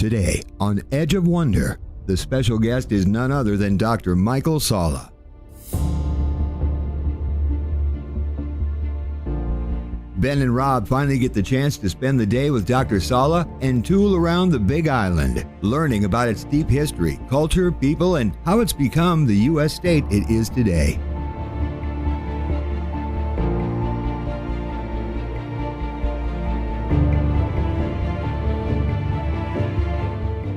Today, on Edge of Wonder, the special guest is none other than Dr. Michael Salla. Ben and Rob finally get the chance to spend the day with Dr. Salla and tool around the Big Island, learning about its deep history, culture, people, and how it's become the U.S. state it is today.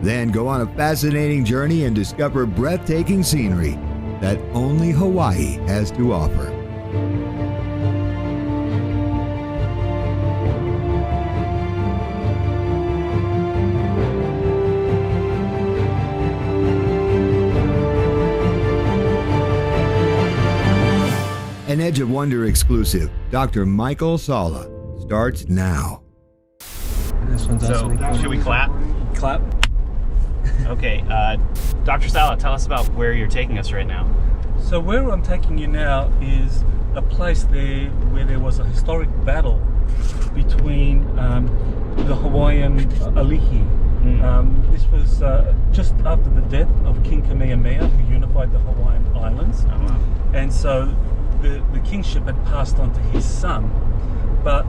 Then go on a fascinating journey and discover breathtaking scenery that only Hawaii has to offer. An Edge of Wonder exclusive, Dr. Michael Salla, starts now. So, should we clap? Clap. Okay, Dr. Salla, tell us about where you're taking us right now. So where I'm taking you now is a place there where there was a historic battle between the Hawaiian alihi. This was just after the death of King Kamehameha, who unified the Hawaiian Islands. Oh, wow. And so the kingship had passed on to his son, but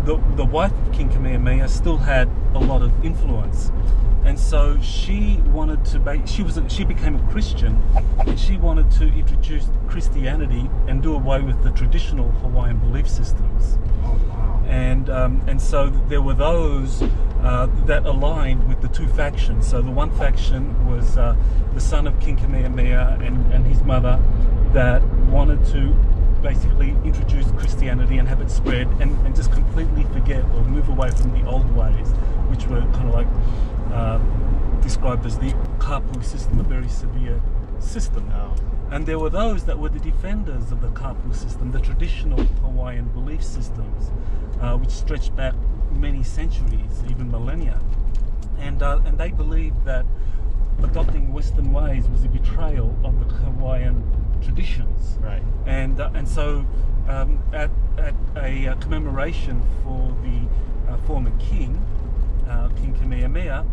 the wife of King Kamehameha still had a lot of influence. And so she wanted to she became a Christian, and she wanted to introduce Christianity and do away with the traditional Hawaiian belief systems. Oh, wow. And so there were those that aligned with the two factions. So the one faction was the son of King Kamehameha and his mother that wanted to basically introduce Christianity and have it spread and just completely forget or move away from the old ways, which were kind of like described as the kapu system, a very severe system. Oh. And there were those that were the defenders of the kapu system, the traditional Hawaiian belief systems, which stretched back many centuries, even millennia. And they believed that adopting Western ways was a betrayal of the Hawaiian traditions. Right. And so at a commemoration for the former king, King Kamehameha,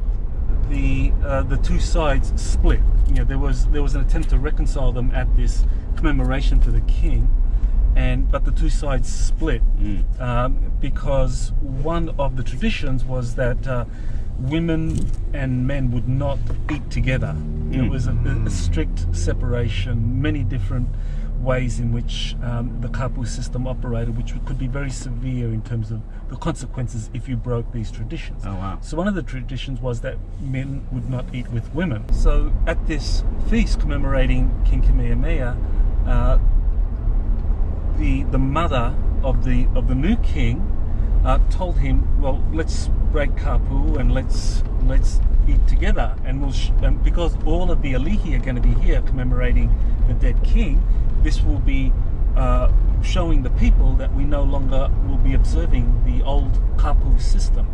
the two sides split. You know, there was an attempt to reconcile them at this commemoration for the king, but the two sides split because one of the traditions was that women and men would not eat together. It was a strict separation, many different ways in which the kapu system operated, which could be very severe in terms of the consequences if you broke these traditions. Oh, wow. So one of the traditions was that men would not eat with women. So at this feast commemorating King Kamehameha, the mother of the new king told him, well, let's break kapu and let's eat together, and because all of the alihi are going to be here commemorating the dead king, this will be showing the people that we no longer will be observing the old kapu system.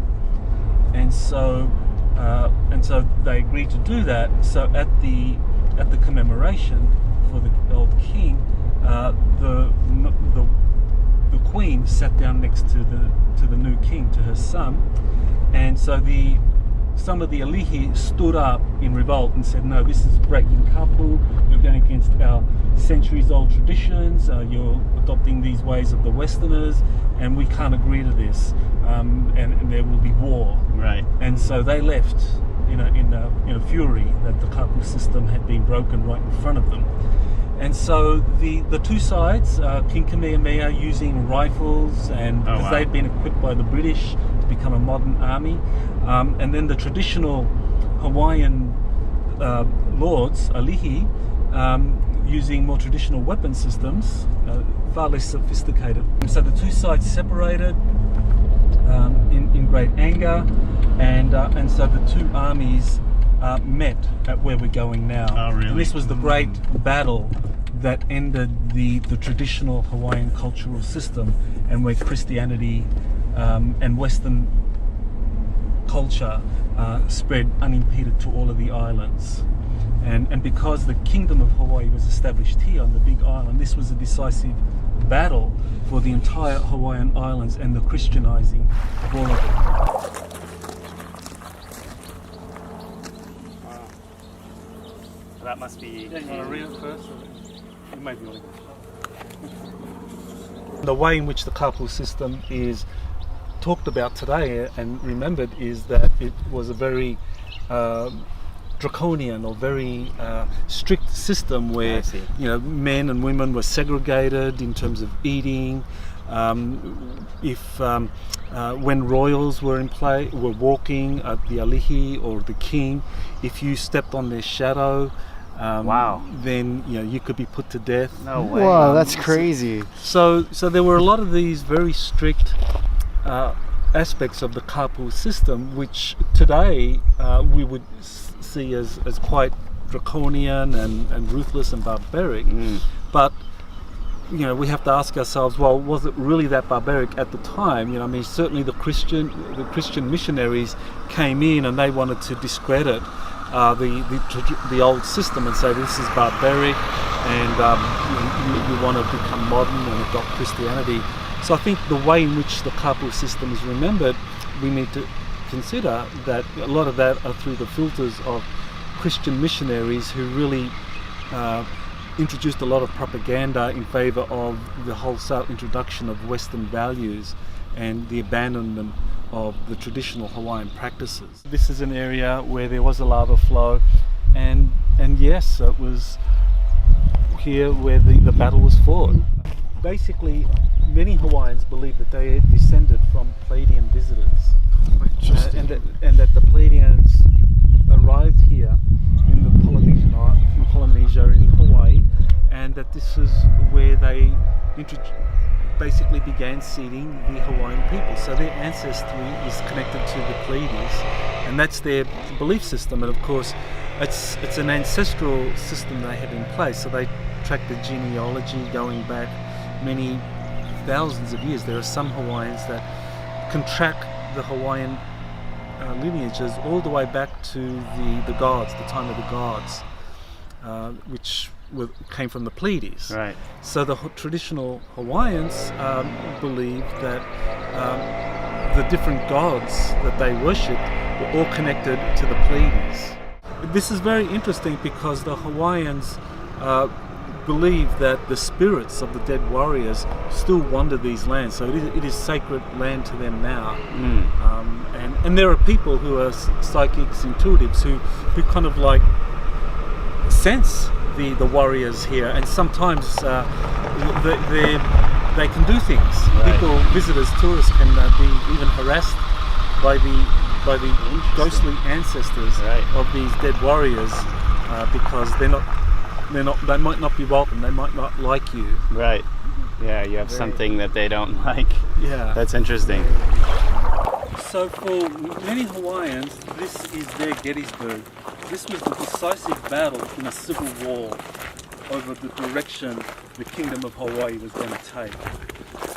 And so they agreed to do that. So at the commemoration for the old king, the queen sat down next to the new king, to her son, and so some of the alihi stood up in revolt and said, no, this is breaking kapu, you're going against our centuries old traditions, you're adopting these ways of the Westerners, and we can't agree to this, and there will be war. Right. And so they left in a fury that the kapu system had been broken right in front of them. And so the two sides, King Kamehameha using rifles, and because they'd been equipped by the British to become a modern army, and then the traditional Hawaiian lords, alihi, using more traditional weapon systems, far less sophisticated. So the two sides separated in great anger, and so the two armies met at where we're going now. Oh, really? And this was the great battle that ended the traditional Hawaiian cultural system, and where Christianity and Western culture spread unimpeded to all of the islands. And because the Kingdom of Hawaii was established here on the Big Island, this was a decisive battle for the entire Hawaiian Islands and the Christianizing of all of it. that must be. Yeah, you want to read it first? You maybe want to. The way in which the carpool system is talked about today and remembered is that it was a very draconian or very strict system where men and women were segregated in terms of eating. When royals were were walking, the alihi or the king, if you stepped on their shadow, then you could be put to death. No way! Wow, that's crazy. So there were a lot of these very strict aspects of the carpool system, which today we would see as quite draconian and ruthless and barbaric. But we have to ask ourselves, well, was it really that barbaric at the time? Certainly the Christian missionaries came in and they wanted to discredit the old system and say this is barbaric, and you want to become modern and adopt Christianity. So I think the way in which the carpool system is remembered, we need to consider that a lot of that are through the filters of Christian missionaries who really introduced a lot of propaganda in favour of the wholesale introduction of Western values and the abandonment of the traditional Hawaiian practices. This is an area where there was a lava flow, and yes, it was here where the battle was fought. Basically, many Hawaiians believe that they had descended from Pleiadian visitors, and that the Pleiadians arrived here in the Polynesia in Hawaii, and that this is where they basically began seeding the Hawaiian people. So their ancestry is connected to the Pleiades, and that's their belief system. And of course, it's an ancestral system they have in place. So they track the genealogy going back many thousands of years. There are some Hawaiians that can track the Hawaiian lineages all the way back to the gods, the time of the gods, which came from the Pleiades. Right. So the traditional Hawaiians believe that the different gods that they worshipped were all connected to the Pleiades. This is very interesting because the Hawaiians believe that the spirits of the dead warriors still wander these lands, so it is sacred land to them now. And there are people who are psychics, intuitives, who kind of like sense the warriors here, and sometimes they can do things. Right. People, visitors, tourists can be even harassed by the ghostly ancestors of these dead warriors because they might not be welcome. They might not like you. Right. Yeah, you have something that they don't like. Yeah. That's interesting. So for many Hawaiians, this is their Gettysburg. This was the decisive battle in a civil war over the direction the Kingdom of Hawaii was going to take.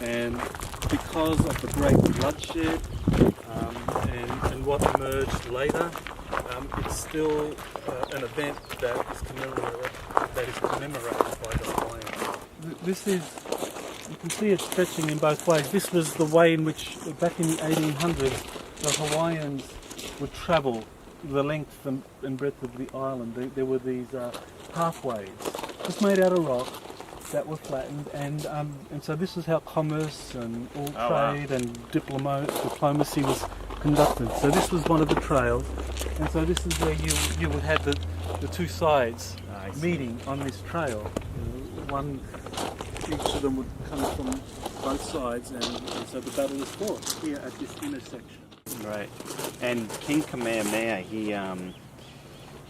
And because of the great bloodshed and what emerged later, it's still an event that is commemorated by the Hawaiians. This is, you can see it stretching in both ways. This was the way in which, back in the 1800s, the Hawaiians would travel the length and breadth of the island. There were these pathways, just made out of rock, that were flattened, and so this is how commerce and all trade and diplomacy was conducted. So this was one of the trails, and so this is where you would have the two sides meeting on this trail. Each of them would come from both sides, and so the battle was fought here at this intersection. Right. And King Kamehameha,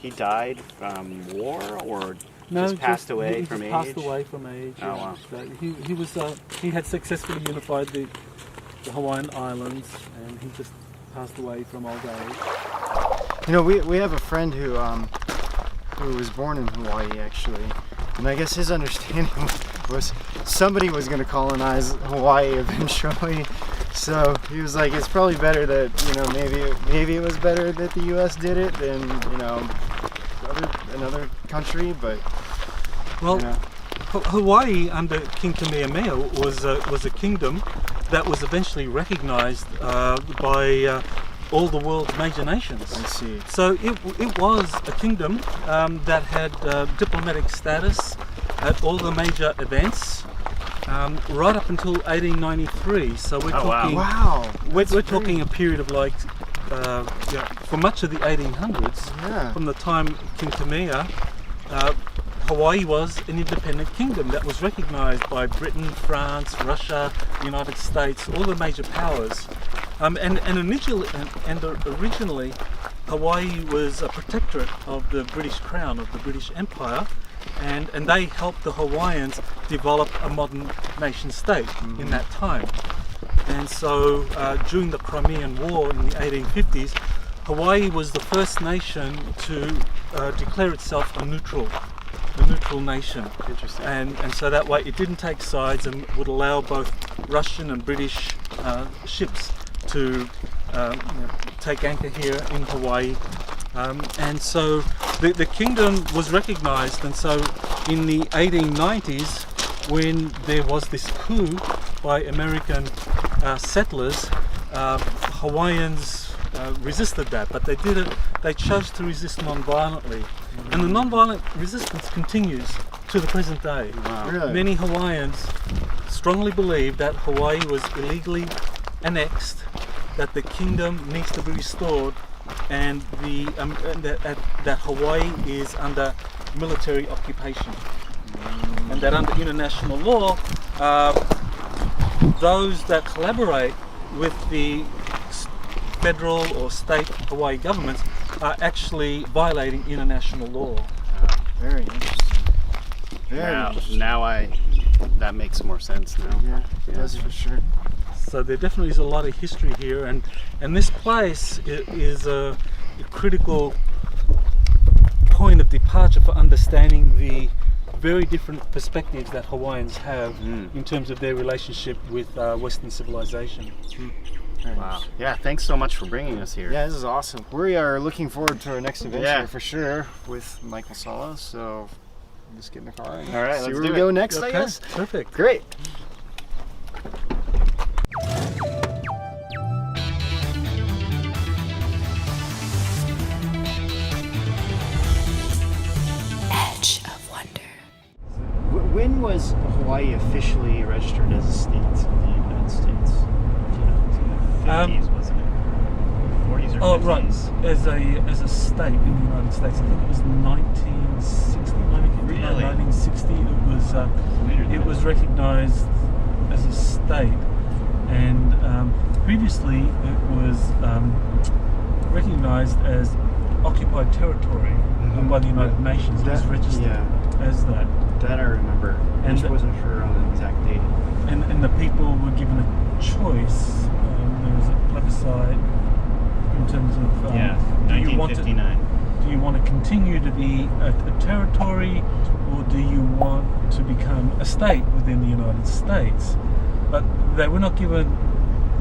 he died from war, or just passed away from age? Passed away from age. Oh, wow. So he had successfully unified the Hawaiian Islands, and he just passed away from old age. We have a friend who was born in Hawaii actually, and I guess his understanding was somebody was going to colonize Hawaii eventually. So he was like, it's probably better that maybe it was better that the U.S. did it than another country, but Hawaii under King Kamehameha was a kingdom that was eventually recognized by all the world's major nations. I see. So it was a kingdom that had diplomatic status at all the major events right up until 1893. So we're talking. Wow. We're talking a period of like for much of the 1800s. Yeah. From the time King Kamehameha, Hawaii was an independent kingdom that was recognized by Britain, France, Russia, the United States, all the major powers. And originally, Hawaii was a protectorate of the British Crown, of the British Empire, and they helped the Hawaiians develop a modern nation state in that time. And so during the Crimean War in the 1850s, Hawaii was the first nation to declare itself a neutral nation. Interesting. And so that way it didn't take sides and would allow both Russian and British ships to take anchor here in Hawaii. And so the kingdom was recognized, and so in the 1890s, when there was this coup by American settlers, Hawaiians resisted that, but they chose to resist non-violently. And the non-violent resistance continues to the present day. Wow. Really? Many Hawaiians strongly believe that Hawaii was illegally annexed, that the kingdom needs to be restored, and that Hawaii is under military occupation. And that under international law, those that collaborate with the federal or state Hawaii governments are actually violating international law. Very interesting. Very interesting. Now that makes more sense now. Yeah, it does for sure. So there definitely is a lot of history here, and this place is a critical point of departure for understanding the very different perspectives that Hawaiians have in terms of their relationship with Western civilization. Very Wow. nice. Yeah, thanks so much for bringing us here. Yeah, this is awesome. We are looking forward to our next adventure Yeah. for sure with Michael Salla. So just get in the car and All right, see let's where do we it. go next, I Okay, guess. perfect. Great. Edge of Wonder. When was Hawaii officially registered as a state in the United States? Um, 50s, wasn't it? 40s or 50s? Oh, right. As a state in the United States, I think it was 1960, 1959, Really? 1960. It was recognized as a state, and previously it was recognized as occupied territory by the United Nations. It was registered as that. That I remember. I And just wasn't sure on the exact date. And the people were given a choice. There was a plebiscite in terms of do you want to 1959. do you want to continue to be a territory, or do you want to become a state within the United States? But they were not given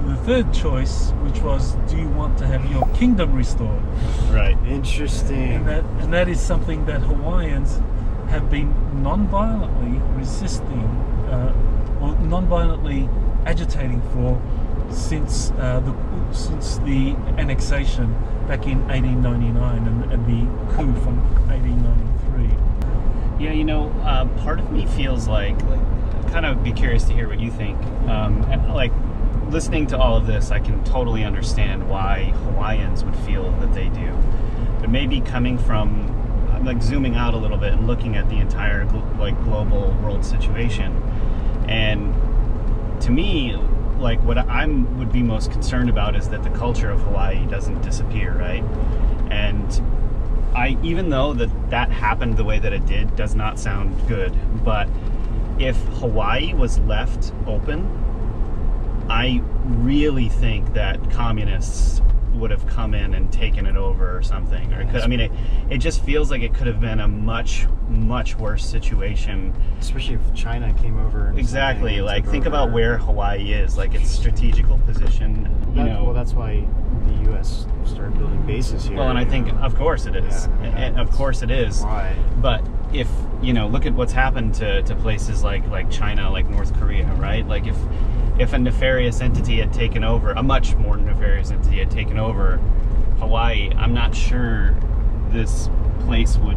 the third choice, which was, do you want to have your kingdom restored? Right. Interesting. And that is something that Hawaiians have been non-violently resisting, or non-violently agitating for since the annexation back in 1899 and the coup from 1893. Yeah, part of me feels like kind of be curious to hear what you think. Like, listening to all of this, I can totally understand why Hawaiians would feel that they do. But maybe coming from, like, zooming out a little bit and looking at the entire global world situation, and to me, like, what I would be most concerned about is that the culture of Hawaii doesn't disappear, right? And even though that happened the way that it did, does not sound good, but if Hawaii was left open, I really think that communists would have come in and taken it over or something. Or it just feels like it could have been a much, much worse situation. Especially if China came over. And Exactly. Like, think about where Hawaii is, like its strategical position. Well, that's why the U.S. started building bases here. Well, and I think, of course it is. Yeah, And of course it is. Why? But if, look at what's happened to places like China, like North Korea, right? Like, if if a nefarious entity had taken over, a much more nefarious entity had taken over Hawaii, I'm not sure this place would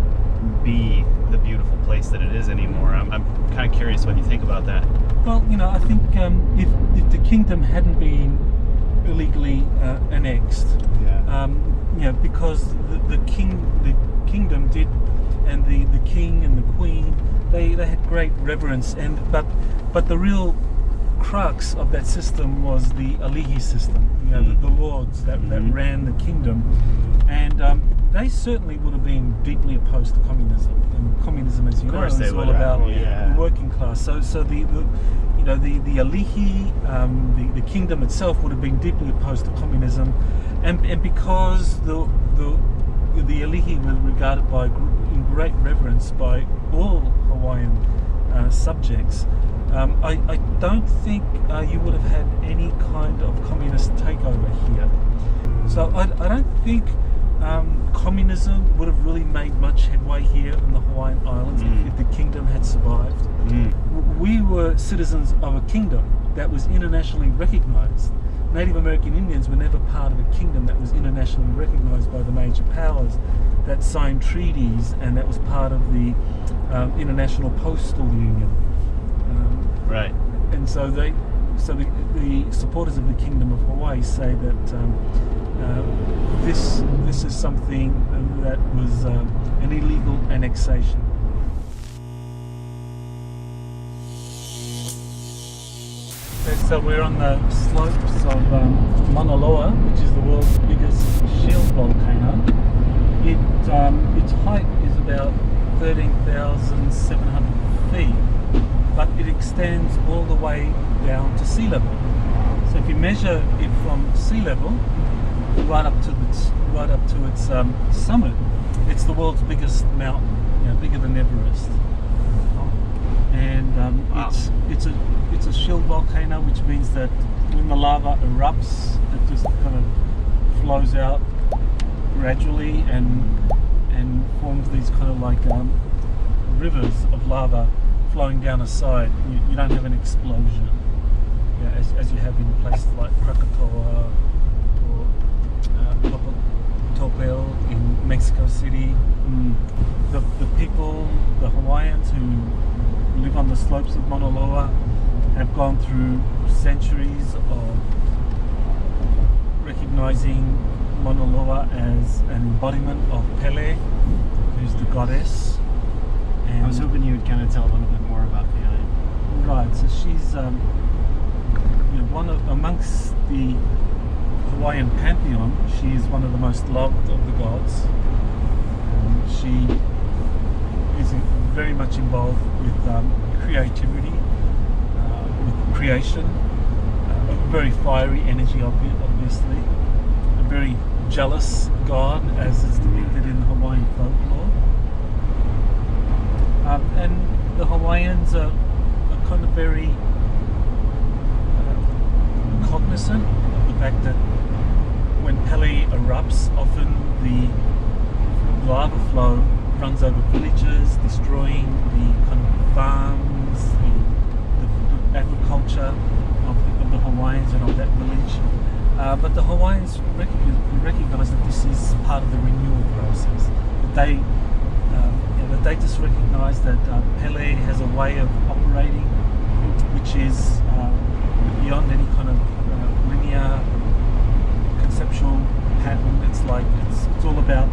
be the beautiful place that it is anymore. I'm kind of curious what you think about that. Well, I think if the kingdom hadn't been illegally annexed, because the kingdom did, and the king and the queen, they had great reverence, but the real crux of that system was the alihi system, the lords that ran the kingdom, and they certainly would have been deeply opposed to communism. And communism, as you know, is all about the working class. So the alihi, the kingdom itself would have been deeply opposed to communism, and because the alihi were regarded in great reverence by all Hawaiian subjects, I don't think you would have had any kind of communist takeover here. So I don't think communism would have really made much headway here in the Hawaiian Islands if the kingdom had survived. We were citizens of a kingdom that was internationally recognized. Native American Indians were never part of a kingdom that was internationally recognized by the major powers, that signed treaties, and that was part of the International Postal Union. Right. And so the supporters of the Kingdom of Hawaii say that this is something that was an illegal annexation. Okay, so we're on the slopes of Mauna Loa, which is the world's biggest shield volcano. Its height is about 13,700 feet, but it extends all the way down to sea level. So if you measure it from sea level right up to its summit, it's the world's biggest mountain, bigger than Everest. And it's a shield volcano, which means that when the lava erupts, it just kind of flows out gradually and forms these kind of like rivers of lava flowing down a side. You don't have an explosion, as you have in places like Krakatoa or Popocatépetl in Mexico City. The people, the Hawaiians who live on the slopes of Mauna Loa, have gone through centuries of recognizing Mauna Loa as an embodiment of Pele, who's the goddess. And I was hoping you would kind of tell a little bit more about Pele. Right, so she's amongst the Hawaiian pantheon. She is one of the most loved of the gods. She is very much involved with creativity, with creation, a very fiery energy, obviously, a very jealous god, as is depicted in Hawaiian folklore. And the Hawaiians are kind of very cognizant of the fact that when Pele erupts, often the lava flow runs over villages, destroying the kind of farms, the agriculture of the Hawaiians and of that village. But the Hawaiians recognize that this is part of the renewal process. That they just recognize that Pele has a way of operating which is beyond any kind of linear conceptual pattern. It's all about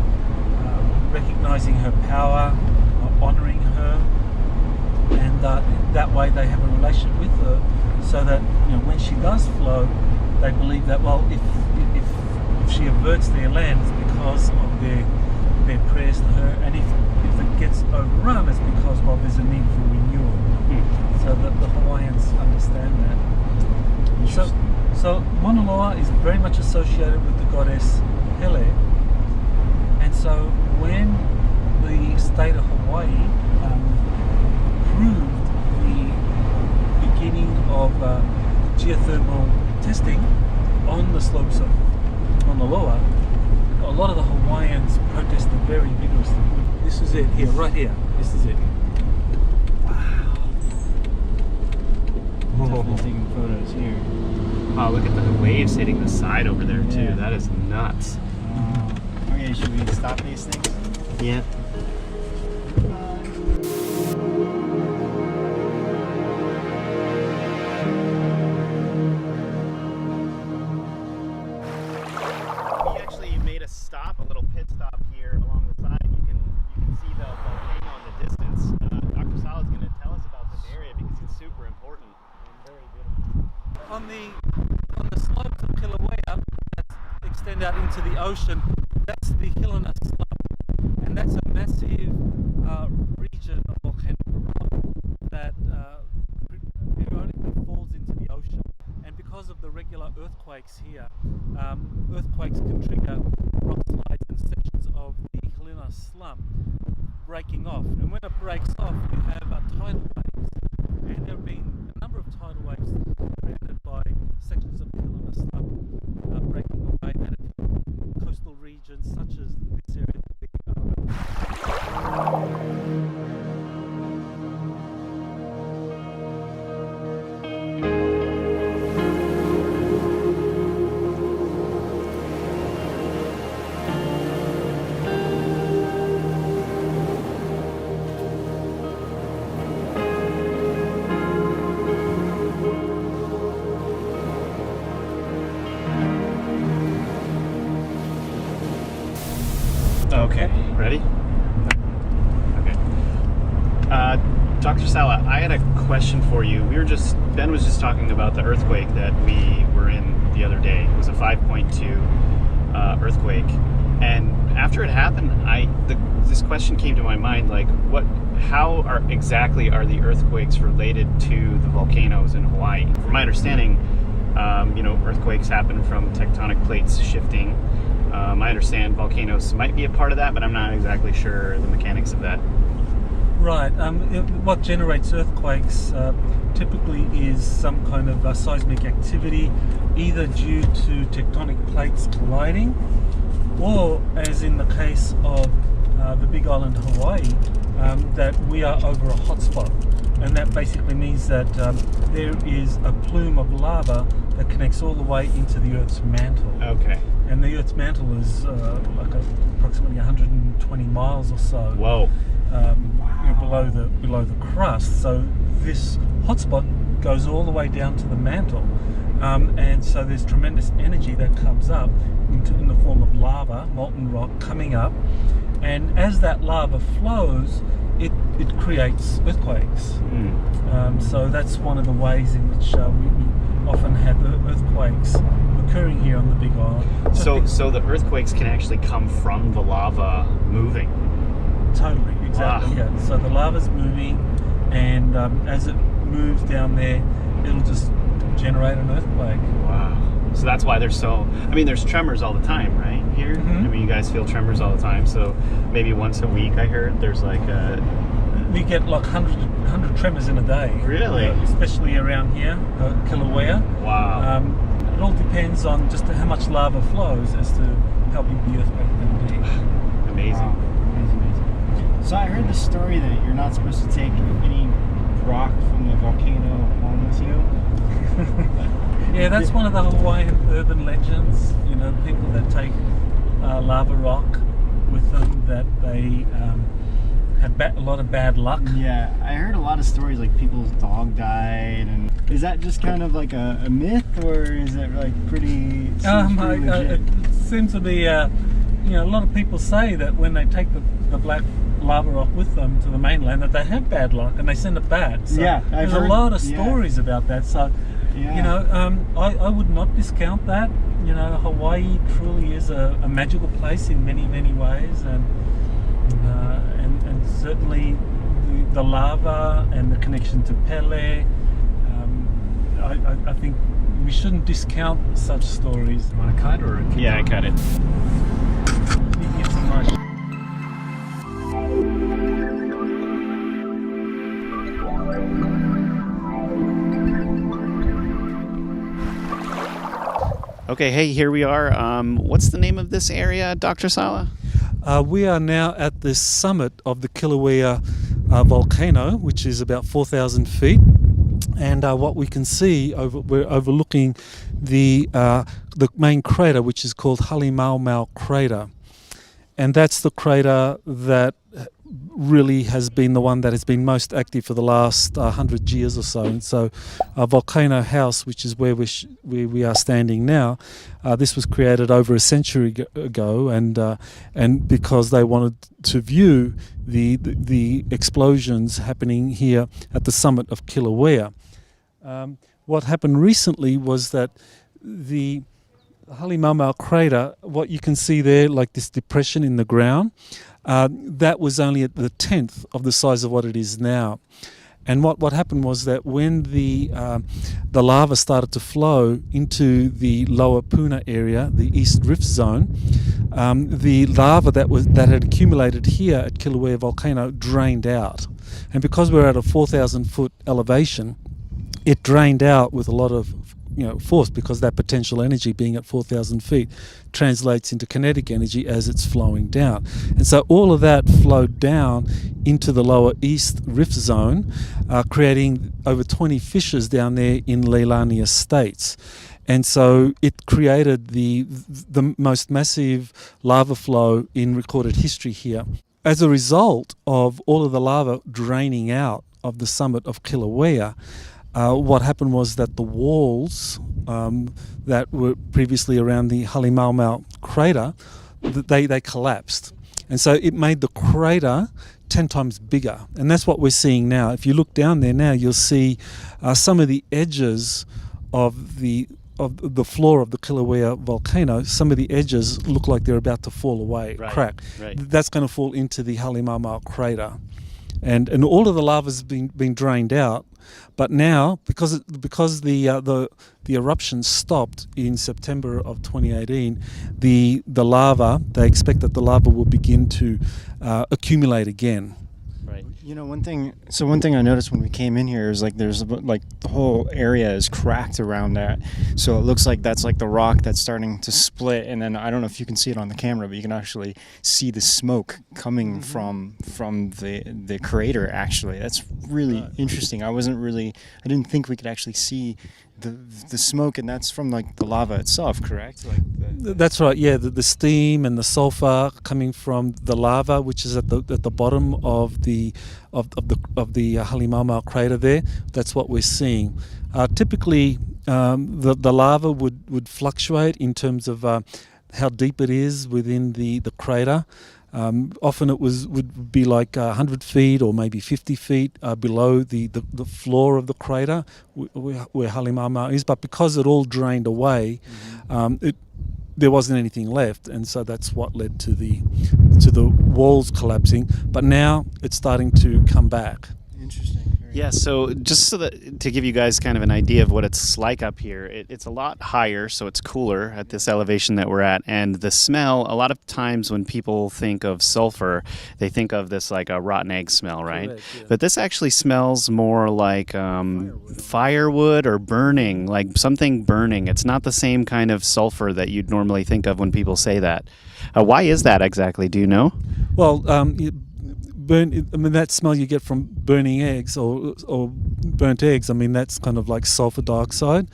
recognizing her power, honoring her, and that way they have a relationship with her, so that when she does flow, they believe that if she averts their land, it's because of their prayers to her, and if it gets overrun, it's because there's a need for renewal. So that the Hawaiians understand that. So Mauna Loa is very much associated with the goddess Pele, and so when the state of Hawaii proved the beginning of geothermal testing on the slopes of Mauna Loa, a lot of the Hawaiians protested very vigorously. This is it here, right here. This is it. Wow. definitely taking photos here. Oh, look at the waves hitting the side over there too. Yeah. That is nuts. Okay, should we stop these things? Yeah. We actually made a stop, a little pit stop here along the side. You can see the volcano in the distance. Dr. Salla is going to tell us about this area because it's super important and very beautiful. On the slopes of Kilauea that extend out into the ocean, that's the Helena slope, and that's a massive region of volcanic rock that periodically falls into the ocean. And because of the regular earthquakes here, earthquakes can trigger rock slides and sections of the Helena slump breaking off. And when it breaks off, you have tidal waves. And there have been a number of tidal waves created by sections of the Helena slump breaking away out of coastal regions such as this area that we Okay, ready? Okay. Dr. Salla, I had a question for you. Ben was just talking about the earthquake that we were in the other day. It was a 5.2 earthquake. And after it happened, this question came to my mind, like, how exactly are the earthquakes related to the volcanoes in Hawaii? From my understanding, earthquakes happen from tectonic plates shifting. I understand volcanoes might be a part of that, but I'm not exactly sure the mechanics of that. Right. What generates earthquakes typically is some kind of seismic activity, either due to tectonic plates colliding, or, as in the case of the Big Island, Hawaii, that we are over a hotspot. And that basically means that there is a plume of lava that connects all the way into the Earth's mantle. Okay. And the Earth's mantle is approximately 120 miles or so. Whoa. Below the crust. So this hotspot goes all the way down to the mantle, and so there's tremendous energy that comes up in the form of lava, molten rock coming up, and as that lava flows, it creates earthquakes. So that's one of the ways in which we often have earthquakes occurring here on the Big Island. So the earthquakes can actually come from the lava moving. Totally, exactly. Wow. Yeah. So the lava's moving, and as it moves down there, it'll just generate an earthquake. Wow. So that's why there's tremors all the time, right? Here? Mm-hmm. I mean, you guys feel tremors all the time, so maybe once a week, I heard, there's like a... We get like 100 tremors in a day. Really? Especially around here, Kilauea. Wow. It all depends on just how much lava flows as to how big the earthquake can be. Amazing. Wow. Amazing. So I heard the story that you're not supposed to take any rock from the volcano home with you. Yeah, that's one of the Hawaiian urban legends. People that take lava rock with them, that they have a lot of bad luck. Yeah, I heard a lot of stories like people's dog died, and is that just kind of like a myth, or is it like pretty legit? It seems to be, a lot of people say that when they take the black lava rock with them to the mainland, that they have bad luck and they send it back. So yeah, there's a lot of stories about that. So, I would not discount that. Hawaii truly is a magical place in many, many ways, and certainly the lava and the connection to Pele. I think we shouldn't discount such stories. Want to cut or? Yeah, I cut it. You can get some nice. Okay, hey, here we are. What's the name of this area, Dr. Salla? We are now at the summit of the Kilauea volcano, which is about 4,000 feet. And what we can see, we're overlooking the main crater, which is called Halemaumau crater. And that's the crater that really has been the one that has been most active for the last 100 years or so. And so Volcano House, which is where we are standing now, this was created over a century ago, and because they wanted to view the explosions happening here at the summit of Kilauea. What happened recently was that the Halemaumau crater, what you can see there, like this depression in the ground, that was only at the 10th of the size of what it is now. And what happened was that when the lava started to flow into the lower Puna area, the East Rift Zone, the lava that had accumulated here at Kilauea Volcano drained out. And because we're at a 4,000 foot elevation, it drained out with a lot of force, because that potential energy being at 4,000 feet translates into kinetic energy as it's flowing down. And so all of that flowed down into the lower East Rift Zone, creating over 20 fissures down there in Leilani Estates. And so it created the most massive lava flow in recorded history here. As a result of all of the lava draining out of the summit of Kilauea, what happened was that the walls that were previously around the Halemaumau crater, they collapsed. And so it made the crater 10 times bigger. And that's what we're seeing now. If you look down there now, you'll see some of the edges of the floor of the Kilauea volcano. Some of the edges look like they're about to fall away, crack. Right. That's going to fall into the Halemaumau crater. And all of the lava's been drained out, but now because the eruption stopped in September of 2018, the lava, they expect that the lava will begin to accumulate again. Right. One thing I noticed when we came in here is there's the whole area is cracked around that, so it looks like that's the rock that's starting to split, and then I don't know if you can see it on the camera, but you can actually see the smoke coming from the crater. Actually, that's really interesting. I didn't think we could actually see the smoke, and that's from the lava itself, correct? That's right. Yeah, the steam and the sulfur coming from the lava, which is at the bottom of the Halemaumau crater there. That's what we're seeing. Typically, the lava would fluctuate in terms of how deep it is within the crater. Often it would be 100 feet or maybe 50 feet below the floor of the crater where Halemaumau is, but because it all drained away, there wasn't anything left, and so that's what led to the walls collapsing. But now it's starting to come back. Interesting. Yeah, so just to give you guys kind of an idea of what it's like up here, it's a lot higher, so it's cooler at this elevation that we're at. And the smell, a lot of times when people think of sulfur, they think of this like a rotten egg smell, right? Correct, yeah. But this actually smells more like firewood or burning, like something burning. It's not the same kind of sulfur that you'd normally think of when people say that. Why is that exactly? Do you know? Well, that smell you get from burning eggs or burnt eggs, that's kind of like sulfur dioxide.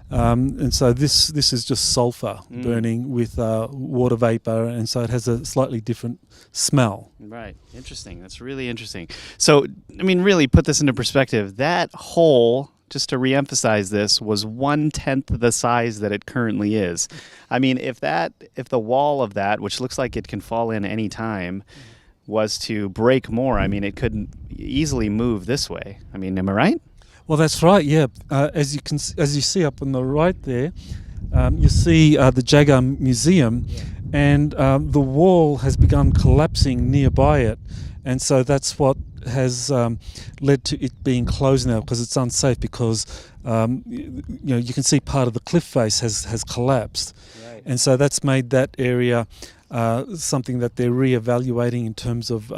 And so this is just sulfur burning with water vapor, and so it has a slightly different smell. Right. Interesting. That's really interesting. So, really put this into perspective. That hole, just to reemphasize this, was 1/10 the size that it currently is. If the wall of that, which looks like it can fall in any time, was to break more, it couldn't easily move this way. Am I right? Well, that's right. Yeah, as you see up on the right there, you see the Jagar Museum, and the wall has begun collapsing nearby it, and so that's what has led to it being closed now, because it's unsafe, because you can see part of the cliff face has collapsed. Right. And so that's made that area something that they're re-evaluating in terms of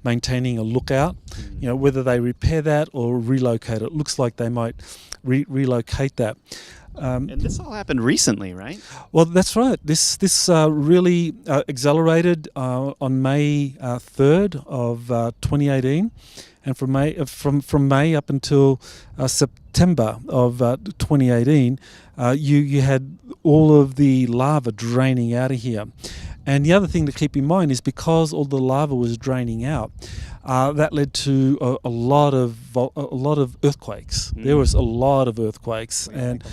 maintaining a lookout. Whether they repair that or relocate it. Looks like they might relocate that. And this all happened recently, right? Well, that's right. This really accelerated on May 3rd of 2018. and from May up until September of 2018, you had all of the lava draining out of here. And the other thing to keep in mind is because all the lava was draining out, that led to a lot of earthquakes. There was a lot of earthquakes, and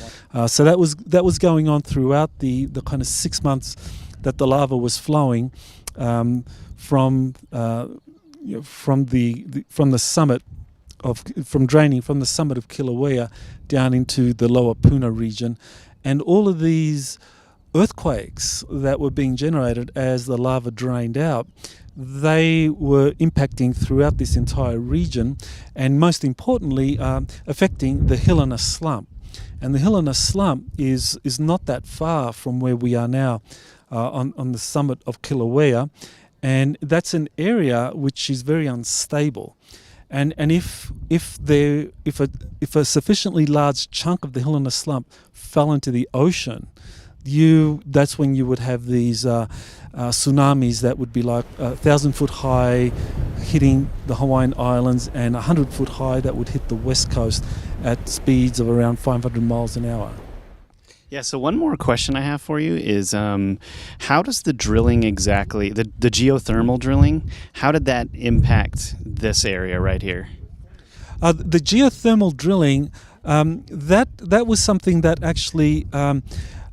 so that was going on throughout the kind of 6 months that the lava was flowing from the summit draining from the summit of Kilauea down into the lower Puna region, and all of these earthquakes that were being generated as the lava drained out, they were impacting throughout this entire region, and most importantly affecting the Helena slump. And the Helena slump is not that far from where we are now on the summit of Kilauea, and that's an area which is very unstable. And if a sufficiently large chunk of the Helena slump fell into the ocean, that's when you would have these tsunamis that would be like 1,000-foot high hitting the Hawaiian Islands, and 100-foot high that would hit the west coast at speeds of around 500 miles an hour. Yeah, so one more question I have for you is how does the drilling exactly, the geothermal drilling, how did that impact this area right here? The geothermal drilling, that was something that actually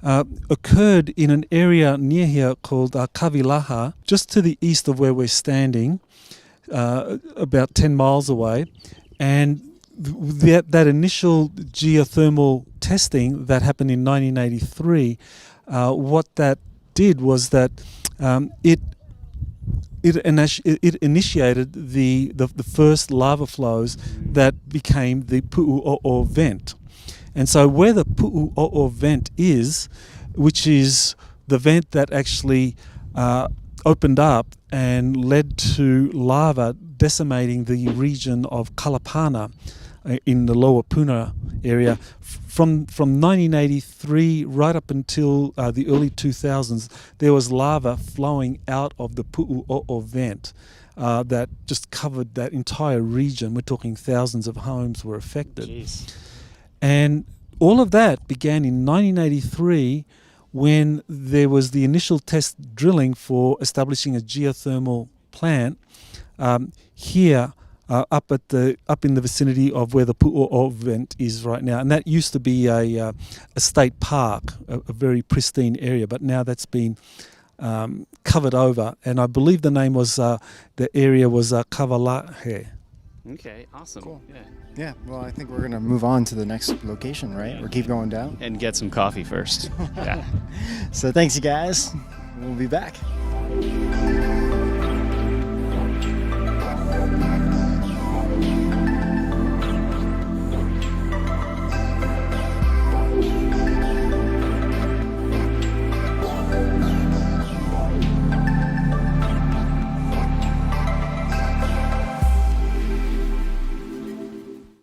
occurred in an area near here called Kavilaha, just to the east of where we're standing, about 10 miles away. And that initial geothermal testing that happened in 1983, what that did was that it initiated the first lava flows that became the Pu'u'o'o vent. And so where the Pu'u'o'o vent is, which is the vent that actually opened up and led to lava decimating the region of Kalapana in the lower Puna area, from 1983 right up until the early 2000s, there was lava flowing out of the Pu'u'o'o vent that just covered that entire region. We're talking thousands of homes were affected. Jeez. And all of that began in 1983 when there was the initial test drilling for establishing a geothermal plant here up in the vicinity of where the Pu'u'o'o vent is right now. And that used to be a state park, a very pristine area, but now that's been covered over. And I believe the name was, the area was Kavalahe. Okay, awesome. Cool. Yeah. Yeah, well, I think we're going to move on to the next location, right? Or keep going down. And get some coffee first. Yeah. So thanks, you guys. We'll be back.